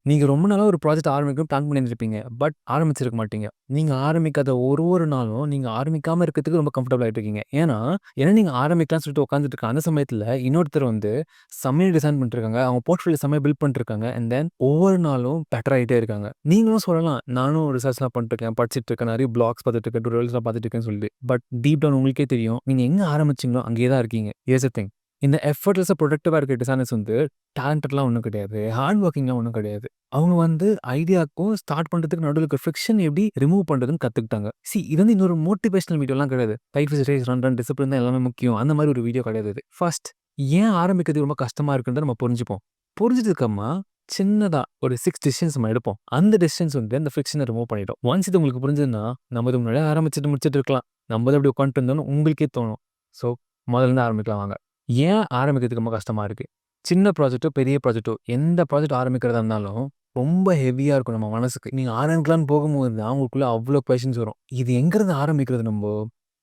நீங்க ரொம்ப நாளா ஒரு ப்ராஜெக்ட் ஆரம்பிக்கணும்னு பிளான் பண்ணியிருந்திருப்பீங்க. பட் ஆரம்பிச்சிருக்க மாட்டீங்க. நீங்க ஆரம்பிக்காத ஒரு நாளும் நீங்க ஆரம்பிக்காம இருக்கிறதுக்கு ரொம்ப கம்ஃபர்டபுள் ஆயிட்டு இருக்கீங்க. ஏன்னா நீங்க ஆரம்பிக்கலாம்னு சொல்லிட்டு உட்கார்ந்துட்டு இருக்க அந்த சமயத்துல இன்னொருத்தர் வந்து செம்மையா டிசைன் பண்ணிட்டுருக்காங்க. அவங்க போர்ட்ஃபோலியோ செம்மையா பில்ட் பண்ணிட்டுருக்காங்க. அண்ட் தென் ஒவ்வொரு நாளும் பெட்டர் ஆயிட்டே இருக்காங்க. நீங்களும் சொல்லலாம், நானும் ரிசர்ச்லாம் பண்ணிட்டுருக்கேன், படிச்சுட்டு இருக்கேன், நிறைய பிளாக்ஸ் பார்த்துட்டு இருக்கேன், டுட்டோரியல்ஸ்லாம் பார்த்துட்டு இருக்கேன்னு சொல்லிட்டு. பட் டீப் டவுன் உங்களுக்கே தெரியும். நீங்க எங்க ஆரம்பிச்சீங்களோ அங்கேயே தான் இருக்கீங்க. Here's the thing. இந்த எஃபர்ட்லெஸ்ஸா ப்ரொடக்டிவா இருக்க டிசைனர்ஸ் வந்து டேலண்டட்லாம் ஒண்ணும் கிடையாது. ஹார்ட் ஒர்க்கிங்லாம் ஒண்ணும் கிடையாது. அவங்க வந்து ஐடியாக்கும் ஸ்டார்ட் பண்றதுக்கு நடுவுல இருக்க ஃப்ரிக்ஷன் எப்படி ரிமூவ் பண்றதுன்னு கத்துக்கிட்டாங்க. இது வந்து இன்னொரு மோட்டிவேஷனல் வீடியோலாம் கிடையாது. Life is race run discipline தான் எல்லாமே முக்கியம். அந்த மாதிரி ஒரு வீடியோ கிடையாது இது. ஃபர்ஸ்ட் ஏன் ஆரம்பிக்கிறது ரொம்ப கஷ்டமா இருக்குன்றத நம்ம புரிஞ்சுப்போம். புரிஞ்சதுக்கு அப்புறமா சின்னதா ஒரு 6 டிசிஷன்ஸ் நம்ம எடுப்போம். அந்த டிசிஷன்ஸ் வந்து அந்த ஃப்ரிக்ஷன ரிமூவ் பண்ணிடும். ஒன்ஸ் இது உங்களுக்கு புரிஞ்சதுன்னா, நம்ம இது முன்னாடியே ஆரம்பிச்சுட்டு முடிச்சுட்டு இருக்கலாம். நம்ம தான் அப்படி உட்காந்துட்டு இருந்தோம்னு உங்களுக்கே தோணும். ஸோ முதல்ல இருந்து ஆரம்பிக்கலாம் வாங்க. ஏன் ஆரம்பிக்கிறதுக்கு ரொம்ப கஷ்டமா இருக்கு? சின்ன ப்ராஜெக்ட்டோ, பெரிய ப்ராஜெக்ட்டோ எந்த ப்ராஜெக்ட் ஆரம்பிக்கிறதா இருந்தாலும், ரொம்ப ஹெவியா இருக்கும் நம்ம மனசுக்கு. நீங்க ஆரம்பிக்கலான்னு போகும்போது தான் உங்களுக்குள்ள அவ்ளோ கொஸ்டின்ஸ் வரும். இது எங்கருந்து ஆரம்பிக்கிறது நம்போ?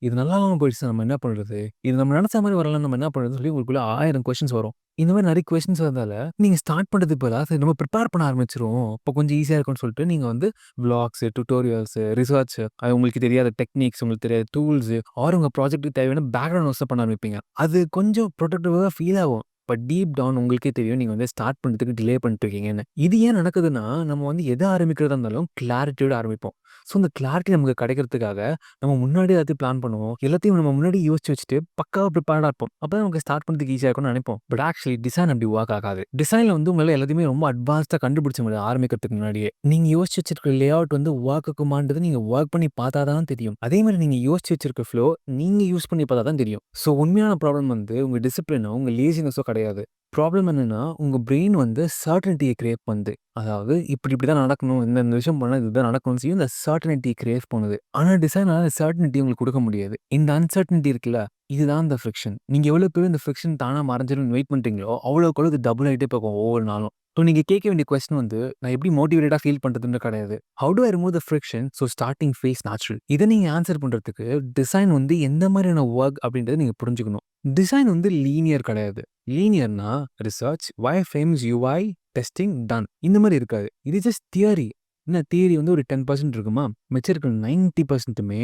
இது நல்லா இல்லாம போயிடுச்சுனா நம்ம என்ன பண்றது? இது நம்ம நெனச்ச மாரி வரலன்னா நம்ம என்ன பண்றதுன்னு சொல்லி உங்களுக்குள்ள 1000 கொஸ்டின்ஸ் வரும். இந்த மாரி நெறைய கொஸ்டின்ஸ் வந்தால, நீங்க ஸ்டார்ட் பண்றதுக்கு பதிலா சரி நம்ம பிரிப்பேர் பண்ண ஆரம்பிச்சுருவோம். அப்போ கொஞ்சம் ஈஸியா இருக்கும்னு சொல்லிட்டு நீங்க வந்து வ்ளாக்ஸ், டுட்டோரியல்ஸ், ரிசர்ச் அது உங்களுக்கு தெரியாத டெக்னிக்ஸ், உங்களுக்கு தெரியாத டூல்ஸ் ஆர் உங்க ப்ராஜெக்ட்க்கு தேவையான பேக்கிரவுண்ட் நோட்ஸ பண்ண ஆரம்பிப்பீங்க. அது கொஞ்சம் ப்ரொடக்டிவா ஃபீல் ஆகும். பட் டீப் டவுன் உங்களுக்கே தெரியும் நீங்க வந்து ஸ்டார்ட் பண்றதுக்கு டிலே பண்ணிட்டு இருக்கீங்கன்னு. இது ஏன் நடக்குதுன்னா, நம்ம வந்து எத ஆரம்பிக்கிறதா இருந்தாலும் கிளாரிட்டியோட ஆரம்பிப்போம். ஸோ, இந்த கிளாரிட்டி நமக்கு கிடைக்கிறதுக்காக நம்ம முன்னாடியே எல்லாத்தையும் பிளான் பண்ணுவோம். எல்லாத்தையும் நம்ம முன்னாடி யோசிச்சு வச்சுட்டு பக்காவா ப்ரிப்பேர்டா இருப்போம். அப்பதான் நமக்கு ஸ்டார்ட் பண்றதுக்கு ஈஸியா இருக்கும்னு நினைப்போம். பட் ஆக்சுவலி டிசைன் அப்படி வொர்க் ஆகாது. டிசைன்ல வந்து உங்களால எல்லாத்தையுமே ரொம்ப அட்வான்ஸ்டா கண்டுபிடிச்ச முடியாது ஆரம்பிக்கிறதுக்கு முன்னாடியே. நீங்க யோசிச்சு வச்சிருக்கிற லேஅவுட் வந்து வொர்க் ஆகுமான்றது நீங்க வொர்க் பண்ணி பார்த்தா தான் தெரியும். அதே மாரி நீங்க யோசிச்சு வச்சிருக்க ஃப்ளோ நீங்க யூஸ் பண்ணி பார்த்தா தான் தெரியும். ஸோ, உண்மையான ப்ராப்ளம் வந்து உங்க டிசிப்ளினோ, உங்க லேசினஸோ கிடையாது. ப்ராப்ளம் என்னன்னா, உங்க பிரெயின் வந்து சர்டனிட்டிய கிரியேட் பண்ணுது. அதாவது இப்படி தான் நடக்கணும். இந்த விஷயம் பண்ணா இதுதான் நடக்கும்னு சொல்லி இந்த சர்டனிட்டி கிரியேட் பண்ணுது. ஆனா டிசைனால சர்டனிட்டி உங்களுக்கு குடுக்க முடியாது. இந்த அன்சர்டனிட்டி இருக்குல்ல, இதுதான் இந்த ஃப்ரிக்ஷன். நீங்க எவ்வளோ பேர் இந்த ஃப்ரிக்ஷன் தானா மறைஞ்சிரும்னு வெயிட் பண்றீங்களோ, அவ்வளோக்கு அவ்வளோ இது டபுள் ஆயிட்டே போகும் ஒவ்வொரு நாளும். ஸோ நீங்க கேட்க வேண்டிய கொஸ்டின் வந்து, நான் எப்படி மோட்டிவேட்டடா ஃபீல் பண்றதுன்னு கிடையாது. How do I remove the friction so starting phase natural. இத நீங்க ஆன்ஸர் பண்றதுக்கு டிசைன் வந்து எந்த மாதிரியான வொர்க் அப்படின்றத நீங்க புரிஞ்சுக்கணும். டிசைன் வந்து லீனியர் கிடையாது. லீனியர்னா ரிசர்ச், வயர்ஃப்ரேம்ஸ், யுஐ, டெஸ்டிங், டன். இந்த மாரி இருக்காது. இது ஜஸ்ட் தியரி. என்ன தியரி வந்து ஒரு 10% இருக்குமா? மிச்சம் இருக்கிற 90%மே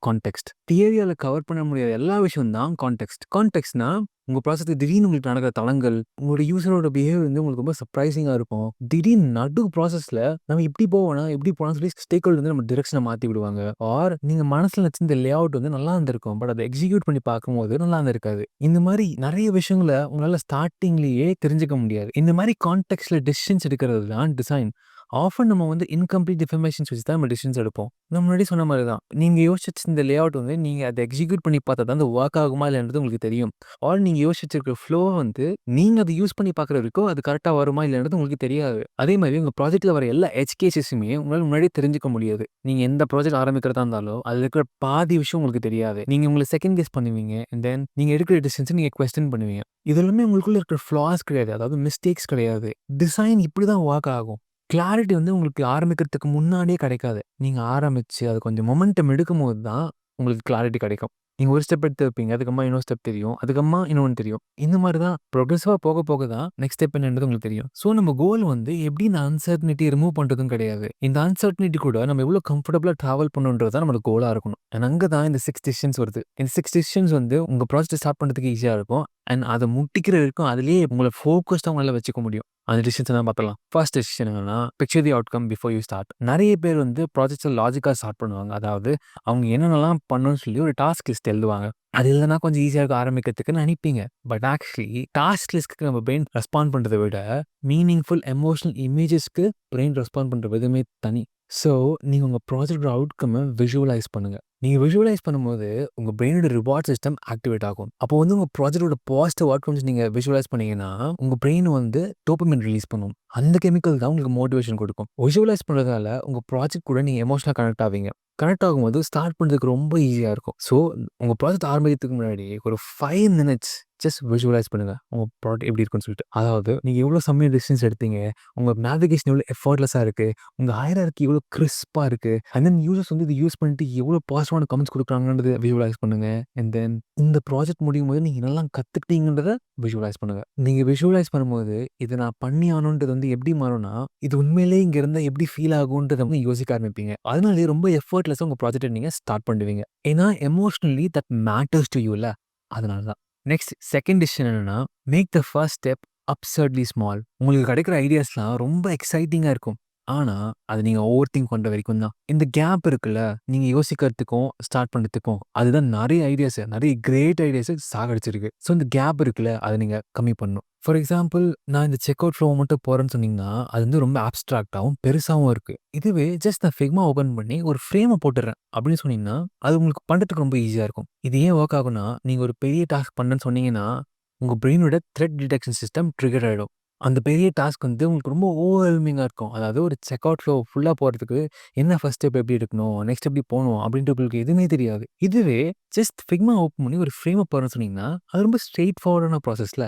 கான்டெக்ஸ்ட். தியரியால கவர் பண்ண முடியாத எல்லா விஷயம் தான் கான்டெக்ஸ்ட். கான்டெக்ஸ்ட்னா உங்க ப்ராசஸ்ல திடீர்னு உங்களுக்கு நடக்கிற தடங்கல், உங்களோட யூசரோட பிஹேவியர் வந்து உங்களுக்கு ரொம்ப சர்ப்ரைசிங்கா இருக்கும். திடீர்னு நடு ப்ராசஸ்ல நம்ம இப்படி போவோம்னா, எப்படி போலாம்னு சொல்லி ஸ்டேக் ஹோல்டர் வந்து நம்ம டிரெக்ஷன மாத்தி விடுவாங்க. ஆர் நீங்க மனசுல வச்சிருந்த லேஅவுட் வந்து நல்லா இருந்திருக்கும். பட் அத எக்ஸிக்யூட் பண்ணி பார்க்கும்போது நல்லா இருந்திருக்காது. இந்த மாரி நெறைய விஷயங்கள உங்களால ஸ்டார்ட்டிங்லயே தெரிஞ்சுக்க முடியாது. இந்த மாரி கான்டெக்ஸ்ட்ல டெசிஷன்ஸ் எடுக்கிறது தான் டிசைன். ஆஃபன் நம்ம வந்து இன்கம்ப்ளீட் இன்ஃபர்மேஷன்ஸ் வச்சு தான் நம்ம டிசிஷன்ஸ் எடுப்போம். நான் முன்னாடி சொன்ன மாரி தான். நீங்க யோசிச்சு வச்சிருந்த லேஅவுட் வந்து நீங்க அத எக்ஸிக்யூட் பண்ணி பார்த்தா தான் அது வொர்க் ஆகுமா இல்லைன்றது உங்களுக்கு தெரியும். ஆர் நீங்க யோசிச்சு வச்சிருக்க ஃப்ளோ வந்து நீங்க அத யூஸ் பண்ணி பார்க்குற வரைக்கும் அது கரெக்ட்டா வருமா இல்லைன்றது உங்களுக்கு தெரியாது. அதே மாரி உங்க ப்ராஜெக்ட்ல வர எல்லா எட்ஜ் கேஸஸுமே உங்களால முன்னாடியே தெரிஞ்சுக்க முடியாது. நீங்க எந்த ப்ராஜெக்ட் ஆரம்பிக்கிறதா இருந்தாலும், அதுல இருக்கிற பாதி விஷயம் உங்களுக்கு தெரியாது. நீங்க உங்கள செகண்ட் கெஸ் பண்ணுவீங்க. அண்ட் தென் நீங்க எடுக்கிற டிசிஷன்ஸ நீங்க குவெஸ்டின் பண்ணுவீங்க. இது எல்லாமே உங்களுக்குள்ள இருக்கிற ஃப்ளாஸ் கிடையாது. அதாவது மிஸ்டேக்ஸ் கிடையாது. டிசைன் இப்படி தான் வொர்க் ஆகும். கிளாரிட்டி வந்து உங்களுக்கு ஆரம்பிக்கிறதுக்கு முன்னாடியே கிடைக்காது. நீங்க ஆரம்பிச்சு அது கொஞ்சம் மொமெண்டம் எடுக்கும்போது தான் உங்களுக்கு கிளாரிட்டி கிடைக்கும். நீங்க ஒரு ஸ்டெப் எடுத்து வைப்பீங்க. அதுக்கப்புறமா இன்னொரு ஸ்டெப் தெரியும். அதுக்கப்புறமா இன்னொன்னு தெரியும். இந்த மாரி தான் ப்ரோக்ரசிவா போக போக தான் நெக்ஸ்ட் ஸ்டெப் என்னன்றது உங்களுக்கு தெரியும். ஸோ நம்ம கோல் வந்து எப்படி இந்த அன்சர்டனிட்டிய ரிமூவ் பண்றதும் கிடையாது. இந்த அன்சர்டனிட்டி கூட நம்ம எவ்வளோ கம்ஃபர்டபுளா டிராவல் பண்ணணுன்றது தான் நம்மளோட கோலா இருக்கணும். அண்ட் அங்க தான் இந்த 6 டிசிஷன்ஸ் வருது. இந்த 6 டிசிஷன்ஸ் வந்து உங்க ப்ராஜெக்ட்ட ஸ்டார்ட் பண்றதுக்கு ஈஸியா இருக்கும். அண்ட் அத முடிக்கிற வரைக்கும் அதிலேயே உங்கள ஃபோகஸ்டா உங்களால வச்சுக்க முடியும். அந்த டிசிஷன்ஸ் தான் பார்த்துடலாம். ஃபர்ஸ்ட் டிசிஷன் என்னன்னா, picture the outcome before you start. நெறைய பேர் வந்து ப்ராஜெக்ட்ஸ லாஜிக்கா ஸ்டார்ட் பண்ணுவாங்க. அதாவது அவங்க என்னென்னலாம் பண்ணணும்னு சொல்லி ஒரு டாஸ்க் லிஸ்ட் எழுதுவாங்க. அது இல்லன்னா கொஞ்சம் ஈஸியா இருக்கும் ஆரம்பிக்கிறதுக்குன்னு நினைப்பீங்க. பட் ஆக்சுவலி டாஸ்க் லிஸ்ட்க்கு நம்ம பிரெயின் ரெஸ்பாண்ட் பண்றத விட, மீனிங்ஃபுல் எமோஷனல் இமேஜஸ்க்கு பிரெயின் ரெஸ்பாண்ட் பண்ற விதமே தனி. ஸோ, நீங்க உங்க ப்ராஜெக்ட்டோட அவுட்கம்ம விஷுவலைஸ் பண்ணுங்க. நீங்க விஷுவலைஸ் பண்ணும்போது, உங்க பிரெயினோட ரிவார்ட் சிஸ்டம் ஆக்டிவேட் ஆகும். அப்போ வந்து உங்க ப்ராஜெக்ட்டோட பாசிட்டிவ் அவுட்கம்ஸ் நீங்க விஷுவலைஸ் பண்ணீங்கன்னா, உங்க பிரெயின் வந்து டோப்பமைன் ரிலீஸ் பண்ணும். அந்த கெமிக்கல் தான் உங்களுக்கு மோட்டிவேஷன் குடுக்கும். விஷுவலைஸ் பண்றதால உங்க ப்ராஜெக்ட் கூட நீங்க எமோஷனலா கனெக்ட் ஆவீங்க. கனெக்ட் ஆகும்போது ஸ்டார்ட் பண்றதுக்கு ரொம்ப ஈஸியா இருக்கும். ஸோ, உங்க ப்ராஜெக்ட் ஆரம்பிக்கிறதுக்கு முன்னாடி ஒரு 5 மினிட்ஸ் ஜஸ்ட் விஷுவலைஸ் பண்ணுங்க. உங்க ப்ராடக்ட் எப்படி இருக்குன்னு சொல்லிட்டு. அதாவது நீங்க எவ்வளோ செம்மையா டிசிஷன்ஸ் எடுத்தீங்க. உங்க நேவிகேஷன் எவ்வளோ எஃபோர்ட்லெஸ்ஸா இருக்கு. உங்க ஹையரார்கி எவ்வளோ கிறிஸ்பா இருக்கு. அண்ட் தென் யூசர்ஸ் வந்து இத யூஸ் பண்ணிட்டு எவ்வளோ பாசிட்டிவான கமெண்ட்ஸ் குடுக்குறாங்கன்றத விஷுவலைஸ் பண்ணுங்க. அண்ட் தென் இந்த ப்ராஜெக்ட் முடியும்போது நீங்க என்னலாம் கத்துக்கிட்டீங்கன்றத விஷுவலைஸ் பண்ணுங்க. நீங்க விஷுவலைஸ் பண்ணும்போது, இத நான் பண்ணி ஆகணுன்றது வந்து எப்படி மாறும்னா, இது உண்மையிலேயே இங்க இருந்தா எப்படி ஃபீல் ஆகுன்றத வந்து யோசிக்க ஆரம்பிப்பீங்க. அதனாலேயே ரொம்ப எஃபோர்ட்லெஸ்ஸா உங்க ப்ராஜெக்ட்ட நீங்க ஸ்டார்ட் பண்ணுவீங்க. ஏன்னா எமோஷனலி தட் மேட்டர்ஸ் டூ யூல. அதனால தான். நெக்ஸ்ட் செகண்ட் டிசிஷன் என்னன்னா, make the first step absurdly small. உங்களுக்கு கிடைக்கிற ஐடியாஸ்லாம் ரொம்ப எக்ஸைட்டிங்கா இருக்கும். ஆனா, அத நீங்க ஓவர் திங்க் பண்ற வரைக்கும் தான். இந்த கேப் இருக்குல்ல, நீங்க யோசிக்கிறதுக்கும், ஸ்டார்ட் பண்றதுக்கும், அதுதான் நெறைய ஐடியாஸ, நெறைய கிரேட் ஐடியாஸ சாகடிச்சிருக்கு. ஸோ இந்த கேப் இருக்குல்ல, அத நீங்க கம்மி பண்ணணும். ஃபார் எக்ஸாம்பிள், நான் இந்த செக் அவுட் ஃப்ளோ மட்டும் போறேன்னு சொன்னீங்கன்னா, அது வந்து ரொம்ப அப்ஸ்ட்ராக்ட்டாவும், பெருசாவும் இருக்கு. இதுவே ஜஸ்ட் நான் Figma ஓப்பன் பண்ணி ஒரு ஃப்ரேம போட்டுறேன் அப்படின்னு சொன்னீங்கன்னா, அது உங்களுக்கு பண்றதுக்கு ரொம்ப ஈஸியா இருக்கும். இது ஏன் வொர்க் ஆகும்னா, நீங்க ஒரு பெரிய டாஸ்க் பண்றேன்னு சொன்னீங்கன்னா, உங்க பிரெயினோட த்ரெட் டிடெக்ஷன் சிஸ்டம் ட்ரிகர் ஆயிடும். அந்த பெரிய டாஸ்க் வந்து உங்களுக்கு ரொம்ப ஓவர்வெல்மிங்கா இருக்கும். அதாவது ஒரு செக் அவுட் ஃப்ளோ ஃபுல்லா போறதுக்கு என்ன ஃபர்ஸ்ட் ஸ்டெப் எப்படி எடுக்கணும்? நெக்ஸ்ட் எப்படி போணும்? அப்படின்ட்டு உங்களுக்கு எதுவுமே தெரியாது. இதுவே ஜஸ்ட் Figma ஓப்பன் பண்ணி ஒரு ஃப்ரேம போடுறேன்னு சொன்னீங்கன்னா, அது ரொம்ப ஸ்ட்ரெய்ட் ஃபார்வர்டான ப்ராசஸ்ல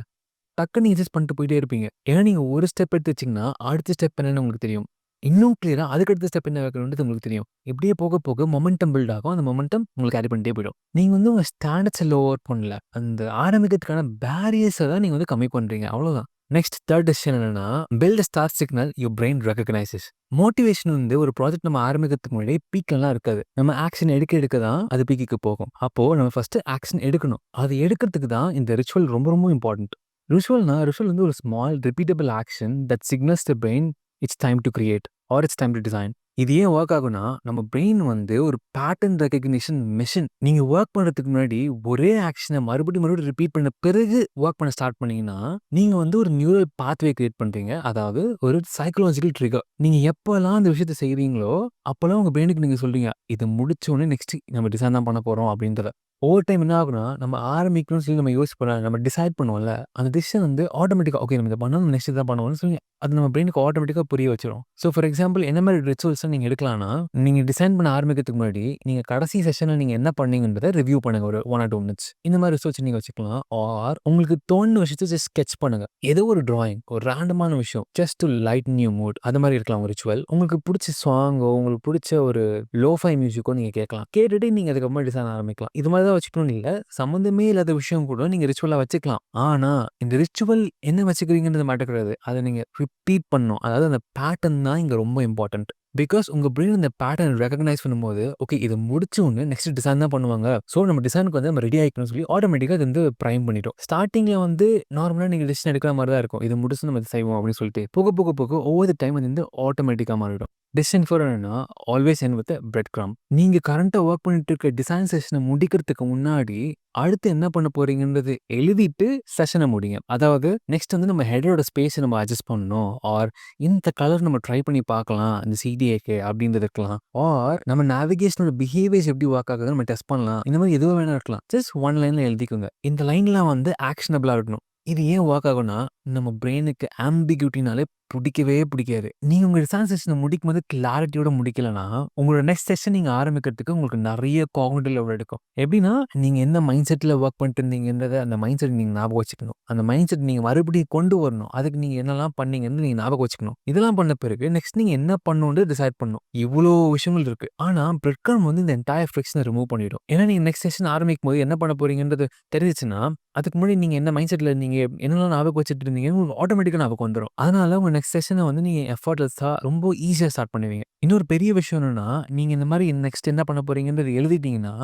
டக்குன்னு நீங்க ஜஸ்ட் பண்ணிட்டு போயிட்டே இருப்பீங்க. ஏன்னா நீங்க ஒரு ஸ்டெப் எடுத்து வச்சீங்கன்னா, அடுத்த ஸ்டெப் என்னன்னு உங்களுக்கு தெரியும். இன்னும் கிளியரா அதுக்கு அடுத்த ஸ்டெப் என்ன வைக்கணும்ன்றது உங்களுக்கு தெரியும். இப்படியே போக போக மொமெண்டம் பில்ட் ஆகும். அந்த மொமெண்டம் உங்களுக்கு ஆட் பண்ணிட்டே போயிடும். நீங்க வந்து உங்க ஸ்டாண்டர்ட்ஸ லோவர் பண்ணல. அந்த ஆரம்பிக்கிறதுக்கான பேரியர்ஸ தான் நீங்க வந்து கம்மி பண்றீங்க. அவ்வளோதான். நெக்ஸ்ட் தேர்ட் டெசிஷன் என்னன்னா, build a start signal your brain recognises. Motivation வந்து ஒரு ப்ராஜெக்ட் நம்ம ஆரம்பிக்கிறதுக்கு முன்னாடி பீக்லலாம் இருக்காது. நம்ம ஆக்ஷன் எடுக்க எடுக்க தான் அது பீக்குக்கு போகும். அப்போ நம்ம ஃபர்ஸ்ட் ஆக்ஷன் எடுக்கணும். அது எடுக்கிறதுக்கு தான் இந்த ரிச்சுவல் ரொம்ப ரொம்ப இம்பார்ட்டன்ட். ரிச்சுவல் வந்து ஒரு small repeatable action that signals the brain it's time to create R it's time to design. இது ஏன் ஒர்க் ஆகும்னா, நம்ம பிரெயின் வந்து ஒரு பேட்டர்ன் ரெகக்னிஷன் மெஷின். நீங்க ஒர்க் பண்றதுக்கு முன்னாடி ஒரே ஆக்ஷன மறுபடியும் ரிப்பீட் பண்ண பிறகு ஒர்க் பண்ண ஸ்டார்ட் பண்ணீங்கன்னா, நீங்க வந்து ஒரு நியூரல் பாத்வே கிரியேட் பண்றீங்க. அதாவது ஒரு சைக்காலஜிக்கல் ட்ரிகர். நீங்க எப்பலாம் அந்த விஷயத்த செய்றீங்களோ, அப்பலாம் உங்க பிரெயினுக்கு நீங்க சொல்றீங்க, "இத முடிச்ச உடனே நெக்ஸ்ட் நம்ம டிசைன் தான் பண்ண போறோம்" அப்படின்றத. ஓவர் டைம் என்ன ஆகும்னா, நம்ம ஆரம்பிக்கணும்னு சொல்லி நம்ம யோசிப்போம்ல, நம்ம டிசைட் பண்ணுவோம்ல, அந்த டிசிஷன் வந்து ஆட்டோமேட்டிக்கா, ஓகே நம்ம இத பண்ணணும், நெக்ஸ்ட் இதான் பண்ணுவோம்னு சொல்லி அது நம்ம பிரெயினுக்கு ஆட்டோமேட்டிக்கா புரிய வச்சுரும். ஸோ ஃபார் எக்ஸாம்பிள் என்ன மாரி ரிச்சுவல்ஸ நீங்க எடுக்கலாம்னா, நீங்க டிசைன் பண்ண ஆரம்பிக்கிறதுக்கு முன்னாடி, நீங்க கடைசி செஷன்ல நீங்க என்ன பண்ணீங்கன்றத ரிவ்யூ பண்ணுங்க ஒரு 1 ஆர் 2 மினிட்ஸ். இந்த மாரி ரிசர்ச் நீங்க வச்சுக்கலாம். ஆர் உங்களுக்கு தோணுன விஷயத்த ஜஸ்ட் ஸ்கெட்ச் பண்ணுங்க. ஏதோ ஒரு டிராயிங், ஒரு ரேண்டமான விஷயம். Just to lighten your mood. அது மாரி இருக்கலாம் ஒரு ரிச்சுவல். உங்களுக்கு புடிச்ச சாங்கோ, உங்களுக்கு புடிச்ச ஒரு லோஃபை மியூசிக்கோ நீங்க கேட்கலாம். கேட்டுட்டு நீங்க அதுக்கப்புறமா டிசைன் ஆரம்பிக்கலாம். இது மாரி தான் வச்சுக்கணும்னு இல்ல. சம்மந்தமே இல்லாத விஷயம் கூட நீங்க ரிச்சுவலா வச்சுக்கலாம். ஆனா, இந்த ரிச்சுவல் என்ன வச்சுக்கிறீங்கன்றது மேட்டர் கிடையாது. அத நீங்க ரிப்பீட் பண்ணணும். அதாவது அந்த பேட்டர்ன் தான் இங்க ரொம்ப இம்பார்ட்டன்ட். பிகாஸ் உங்க பிரெயின் இந்த பேட்டர்ன் ரெகக்னைஸ் பண்ணும்போது, ஓகே இத முடிச்ச உடனே நெக்ஸ்ட் டிசைன் தான் பண்ணுவாங்க. ஸோ நம்ம டிசைனுக்கு வந்து நம்ம ரெடி ஆயிக்கணும்னு சொல்லி ஆட்டோமேட்டிக்கா அது வந்து பிரைம் பண்ணிடும். ஸ்டார்ட்டிங்ல வந்து நார்மலா நீங்க டிசிஷன் எடுக்கிற மாரி தான் இருக்கும். இத முடிச்சு நம்ம இத செய்வோம் அப்படின்னு சொல்லிட்டு. போக போக போக ஓவர் த டைம் அது வந்து ஆட்டோமேட்டிக்கா மாறிடும். டெசிஷன் ஃபோர் என்னன்னா, ஆல்வேஸ் எண்ட் வித் பிரெட் கிரம்ப். நீங்க கரண்ட்டா வொர்க் பண்ணிட்டு இருக்க டிசைன் செஷன முடிக்கிறதுக்கு முன்னாடி, அடுத்து என்ன பண்ண போறீங்கன்றது எழுதிட்டு செஷன முடிங்க. அதாவது நெக்ஸ்ட் வந்து நம்ம ஹெட்டரோட ஸ்பேஸ நம்ம அட்ஜஸ்ட் பண்ணணும். ஆர் இந்த கலர் நம்ம ட்ரை பண்ணி பார்க்கலாம். இந்த சிடிஏக்கு அப்படின்றது இருக்கலாம். ஆர் நம்ம நேவிகேஷனோட பிஹேவியர்ஸ் எப்படி ஒர்க் ஆகுதுன்னு நம்ம டெஸ்ட் பண்ணலாம். இந்த மாதிரி எதுவா வேணா இருக்கலாம். ஜஸ்ட் 1 லைன்ல எழுதிக்கோங்க. இந்த லைன்லாம் வந்து ஆக்ஷனபிளா இருக்கணும். இது ஏன் ஒர்க் ஆகும்னா, நம்ம பிரெயினுக்கு ஆம்பிகியூட்டினாலே புடிக்கவே புடிக்காது. நீங்க உங்க ரிசர்ச் செஷன முடிக்கும்போது கிளாரிட்டியோட முடிக்கலன்னா, உங்களோட நெக்ஸ்ட் செஷன் நீங்க ஆரம்பிக்கிறதுக்கு உங்களுக்கு நெறைய காக்னிட்டிவ் லோட் எடுக்கும். எப்படின்னா, நீங்க எந்த மைண்ட் செட்ல ஒர்க் பண்ணிட்டு இருந்தீங்கன்றத அந்த மைண்ட் செட் நீங்க ஞாபகம் வச்சுக்கணும். அந்த மைண்ட் செட் நீங்க மறுபடியும் கொண்டு வரணும். அதுக்கு நீங்க என்னலாம் பண்ணீங்கன்னு நீங்க ஞாபகம் வச்சுக்கணும். இதெல்லாம் பண்ண பிறகு நெக்ஸ்ட் நீங்க என்ன பண்ணணும்னு டிசைட் பண்ணணும். இவ்ளோ விஷயங்கள் இருக்கு. ஆனா பிரெட் கிரம்ப் வந்து இந்த என்டயர் ஃபிரிக்ஷன ரிமூவ் பண்ணிடும். ஏன்னா நீங்க நெக்ஸ்ட் செஷன் ஆரம்பிக்கும்போது என்ன பண்ண போறீங்கன்றது தெரிஞ்சுச்சுன்னா, அதுக்கு முன்னாடி நீங்க என்ன மைண்ட் செட்ல நீங்க என்னலாம் ஞாபகம் வச்சுட்டு இருந்தீங்கன்னு உங்களுக்கு ஆட்டோமேட்டிக்கா ஞாபகம் வந்துரும். அதனால உங்க நெக்ஸ்ட் செஷன வந்து நீங்க எஃபோர்ட்லெஸ்ஸா ரொம்ப ஈஸியா ஸ்டார்ட் பண்ணுவீங்க. இன்னொரு பெரிய விஷயம் என்னன்னா, நீங்க இந்த மாரி நெக்ஸ்ட் என்ன பண்ண போறீங்கன்றத எழுதிட்டீங்கன்னா,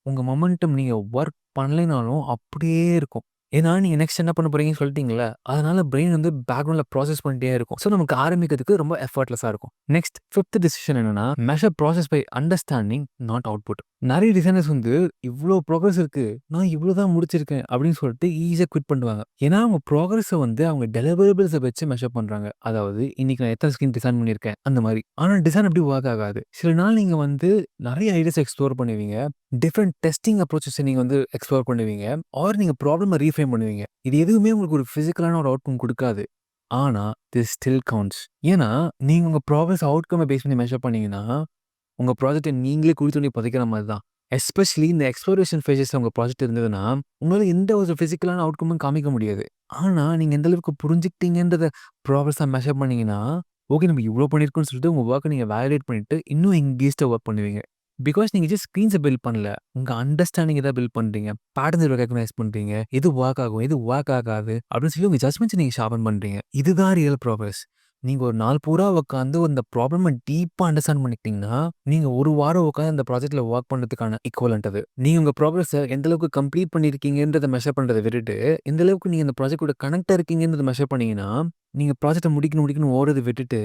உங்க மொமெண்டம் நீங்க வொர்க் பண்ணலைனாலும் அப்படியே இருக்கும். ஏன்னா, நீங்க நெக்ஸ்ட் என்ன பண்ண போறீங்கன்னு சொல்லிட்டீங்கல்ல. அதனால பிரெயின் வந்து பேக்கிரவுண்ட்ல ப்ராசஸ் பண்ணிட்டே இருக்கும். ஸோ நமக்கு ஆரம்பிக்கிறதுக்கு ரொம்ப எஃபோர்ட்லெஸ்ஸா இருக்கும். நெக்ஸ்ட் 5த் டிசிஷன் என்னன்னா, measure process by understanding not output. நெறைய டிசைனர்ஸ் வந்து இவ்ளோ ப்ராக்ரஸ் இருக்கு. நான் இவ்ளோ தான் முடிச்சிருக்கேன் அப்படின்னு சொல்லிட்டு ஈஸியா குவிட் பண்ணுவாங்க. ஏன்னா, அவங்க ப்ராக்ரஸ வந்து அவங்க டெலிவரபிள்ஸ வச்சு மெஷர் பண்றாங்க. அதாவது இன்னைக்கு நான் எத்தன ஸ்கிரீன் டிசைன் பண்ணியிருக்கேன் அந்த மாரி. ஆனா டிசைன் அப்படி ஒர்க் ஆகாது. சில நாள் நீங்க வந்து நெறைய ஐடியாஸ் எக்ஸ்ப்ளோர் பண்ணுவீங்க. டிஃபரெண்ட் டெஸ்டிங் அப்ரோச்சஸ நீங்க வந்து எக்ஸ்ப்ளோர் பண்ணுவீங்க. ஆர் நீங்க ப்ராப்ளம ரீஃப்ரேம் பண்ணுவீங்க. இது எதுவுமே உங்களுக்கு ஒரு பிசிக்கலான ஒரு அவுட்கம் குடுக்காது. ஆனா, திஸ் ஸ்டில் கவுண்ட்ஸ். ஏன்னா, நீங்க உங்க ப்ராக்ரஸ் அவுட்கம்ம பேஸ் பண்ணி மெஷர் பண்ணீங்கன்னா, உங்க ப்ராஜெக்ட்ட நீங்களே குழி தோண்டி புதைக்கிற மாரி தான். எஸ்பெஷலி இந்த எக்ஸ்ப்ளோரேஷன் ஃபேஸஸ்ல உங்க ப்ராஜெக்ட் இருந்ததுன்னா, உங்களால எந்த ஒரு பிசிக்கலான அவுட்கமும் காமிக்க முடியாது. ஆனா, நீங்க எந்த அளவுக்கு புரிஞ்சுக்கிட்டீங்கன்றத ப்ராக்ரஸா மெஷர் பண்ணீங்கன்னா, ஓகே நம்ம இவ்ளோ பண்ணியிருக்கோம்னு சொல்லிட்டு உங்க வொர்க்க நீங்க வேலிடேட் பண்ணிட்டு, இன்னும் எங்கேஜ்டா வொர்க் பண்ணுவீங்க. பிகாஸ் நீங்க ஜஸ்ட் ஸ்கிரீன்ஸ பில்ட் பண்ணல. உங்க அண்டர்ஸ்டாண்டிங் தான் பில்ட் பண்றீங்க. பேட்டர்ன்ஸ ரெகக்னைஸ் பண்றீங்க. எது வொர்க் ஆகும், எது வொர்க் ஆகாது அப்படின்னு சொல்லி உங்க ஜட்ஜ்மெண்ட்ஸ நீங்க ஷார்ப்பன் பண்றீங்க. இதுதான் ரியல் ப்ராக்ரஸ். நீங்க ஒரு நாள் பூரா உட்காந்து அந்த ப்ராப்ளம டீப்பா அண்டர்ஸ்டாண்ட் பண்ணிக்கிட்டீங்கன்னா, நீங்க ஒரு வாரம் உட்காந்து அந்த ப்ராஜெக்ட்ல வொர்க் பண்றதுக்கான ஈக்குவலன்ட் அது. நீங்க உங்க ப்ராக்ரஸ எந்த அளவுக்கு கம்ப்ளீட் பண்ணியிருக்கீங்கன்றத மெஷர் பண்றத விட்டுட்டு, எந்த அளவுக்கு நீங்க அந்த ப்ராஜெக்ட் கூட கனெக்ட்டா இருக்கீங்கன்றத மெஷர் பண்ணீங்கன்னா, நீங்க ப்ராஜெக்ட்ட முடிக்கணும்னு ஓடுறத விட்டுட்டு,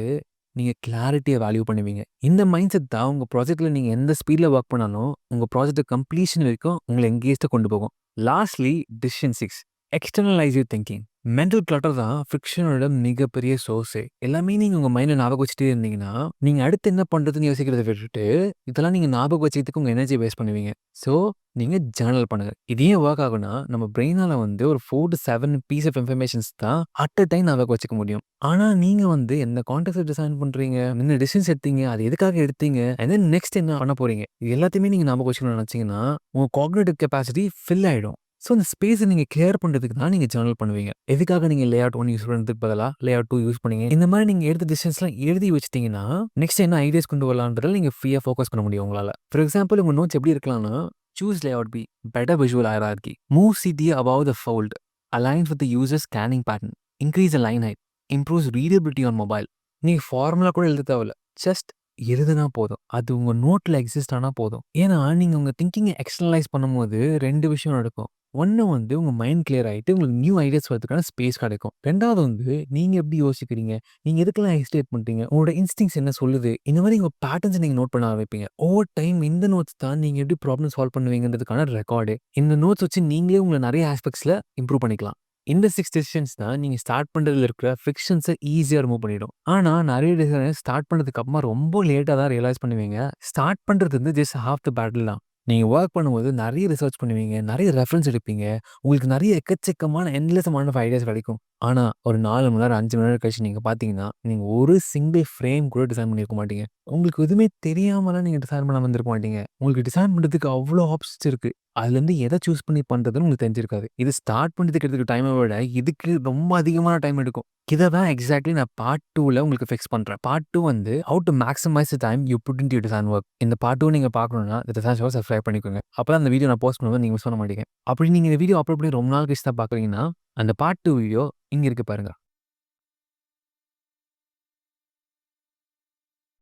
நீங்க கிளாரிட்டிய வேல்யூ பண்ணுவீங்க. இந்த மைண்ட் செட் தான் உங்க ப்ராஜெக்ட்ல நீங்க எந்த ஸ்பீட்ல வொர்க் பண்ணாலும், உங்க ப்ராஜெக்ட்ட கம்ப்ளீஷன் வரைக்கும் உங்கள எங்கேஜ்டா கொண்டு போகும். Lastly decision 6 externalise your thinking. Mental clutter தான் ஃபிரிக்ஷனோட மிகப்பெரிய சோர்ஸே. எல்லாமே நீங்க உங்க மைண்ட்ல ஞாபகம் வச்சுட்டே இருந்தீங்கன்னா, நீங்க அடுத்து என்ன பண்றதுன்னு யோசிக்கிறத விட்டுட்டு, இதெல்லாம் நீங்க ஞாபகம் வச்சுக்கிறதுக்கு உங்க எனர்ஜி வேஸ்ட் பண்ணுவீங்க. ஸோ, நீங்க ஜர்னல் பண்ணுங்க. இது ஏன் வொர்க் ஆகும்னா, நம்ம பிரெயினால ஒரு 4 to 7 பீஸ் ஆஃப் இன்ஃபர்மேஷன்ஸ் தான் அட் அ டைம் ஞாபகம் வச்சுக்க முடியும். ஆனா, நீங்க எந்த கான்டெக்ஸ்ட்ல டிசைன் பண்றீங்க, என்ன டிசிஷன்ஸ் எடுத்தீங்க, அது எதுக்காக எடுத்தீங்க, அண்ட் தென் நெக்ஸ்ட் என்ன பண்ண போறீங்க, இது எல்லாத்தையுமே நீங்க ஞாபகம் வச்சுக்கணும்னு நினைச்சீங்கன்னா, உங்க காக்னிட்டிவ் கெப்பாசிட்டி ஃபில் ஆயிடும். ஸோ, அந்த ஸ்பேஸ நீங்க கிளியர் பண்றதுக்கு தான் நீங்க ஜர்னல் பண்ணுவீங்க. எதுக்காக நீங்க லேஅவுட் 1 யூஸ் பண்றதுக்கு பதிலா லேஅவுட் 2 யூஸ் பண்ணீங்க. இந்த மாரி நீங்க எடுத்த டிசிஷன்ஸ்லாம் எழுதி வச்சுட்டீங்கன்னா, நெக்ஸ்ட் என்ன ஐடியாஸ் கொண்டு வரலான்றதுல நீங்க ஃப்ரீயா ஃபோக்கஸ் பண்ண முடியும் உங்களால. ஃபார் எக்ஸாம்பிள் உங்க நோட்ஸ் எப்படி இருக்கலாம்னா, choose layout B, better visual hierarchy, move CTA above the fold, aligns with the user scanning pattern, increase the line height, improves readability on mobile. நீங்க ஃபார்முலா கூட எழுத தேவையில்ல. ஜஸ்ட் எழுதுனா போதும். அது உங்க நோட்ல எக்ஸிஸ்ட் ஆனா போதும். ஏன்னா, நீங்க உங்க திங்கிங்க எக்ஸ்டர்னலைஸ் பண்ணும்போது 2 விஷயம் நடக்கும். ஒண்ணு உங்க மைண்ட் கிளியர் ஆயிட்டு உங்களுக்கு நியூ ஐடியாஸ் வரதுக்கான ஸ்பேஸ் கிடைக்கும். 2வது நீங்க எப்படி யோசிக்கிறீங்க? நீங்க எதுக்கெல்லாம் ஹெசிடேட் பண்றீங்க? உங்களோட இன்ஸ்டிங்க்ட்ஸ் என்ன சொல்லுது? இந்த மாரி உங்க பேட்டர்ன்ஸ நீங்க நோட் பண்ண ஆரம்பிப்பீங்க. ஓவர் டைம் இந்த நோட்ஸ் தான் நீங்க எப்படி ப்ராப்ளம் சால்வ் பண்ணுவீங்கன்றதுக்கான ரெக்கார்டே. இந்த நோட்ஸ் வச்சு நீங்களே உங்கள நெறைய ஆஸ்பெக்ட்ஸ்ல இம்ப்ரூவ் பண்ணிக்கலாம். இந்த 6 டெசிஷன்ஸ் தான் நீங்க ஸ்டார்ட் பண்றதுல இருக்கிற ஃபிரிக்ஷன்ஸ ஈஸியா ரிமூவ் பண்ணிடும். ஆனா நெறைய டிசைனர்ஸ் ஸ்டார்ட் பண்ணதுக்கு அப்புறமா ரொம்ப லேட்டா தான் ரியலைஸ் பண்ணுவீங்க. ஸ்டார்ட் பண்றது ஜஸ்ட் ஹால்ஃப் த பேட்டில் தான். நீங்க வொர்க் பண்ணும்போது நெறைய ரிசர்ச் பண்ணுவீங்க. நெறைய ரெஃபரன்ஸ் எடுப்பீங்க. உங்களுக்கு நெறைய எக்கச்சக்கமான எண்ட்லெஸ் அமௌண்ட் ஆஃப் ஐடியாஸ் கிடைக்கும். ஆனா, ஒரு 4 மணி நேரம், 5 மணி நேரம் கழிச்சு நீங்க பார்த்தீங்கன்னா, நீங்க ஒரு சிங்கிள் ஃப்ரேம் கூட டிசைன் பண்ணியிருக்க மாட்டீங்க. உங்களுக்கு எதுவுமே தெரியாமலாம் நீங்க டிசைன் பண்ணாம இருந்திருக்க மாட்டீங்க. உங்களுக்கு டிசைன் பண்றதுக்கு அவ்ளோ ஆப்ஷன்ஸ் இருக்கு. அதுலேருந்து எத சூஸ் பண்ணி பண்றதுன்னு உங்களுக்கு தெரிஞ்சிருக்காது. இது ஸ்டார்ட் பண்றதுக்கு எடுத்துக்க டைம விட, இதுக்கு ரொம்ப அதிகமான டைம் எடுக்கும். இத தான் எக்ஸாக்ட்லி நான் பார்ட் 2ல உங்களுக்கு ஃபிக்ஸ் பண்றேன். Part 2 how to maximize the time you put into your design work. இந்த பார்ட் 2 நீங்க பார்க்கணும்னா, இந்த டிசைன் ஷோவ சப்ஸ்கிரைப் பண்ணிக்கோங்க. அப்பதான் அந்த வீடியோ நான் போஸ்ட் பண்ணும்போது நீங்க மிஸ் பண்ண மாட்டீங்க. அப்படி நீங்க இந்த வீடியோ அப்லோட் பண்ணி ரொம்ப நாள் கழிச்சு தான் பார்க்குறீங்கன்னா, அந்த பார்ட் 2 வீடியோ இங்க இருக்கு பாருங்க.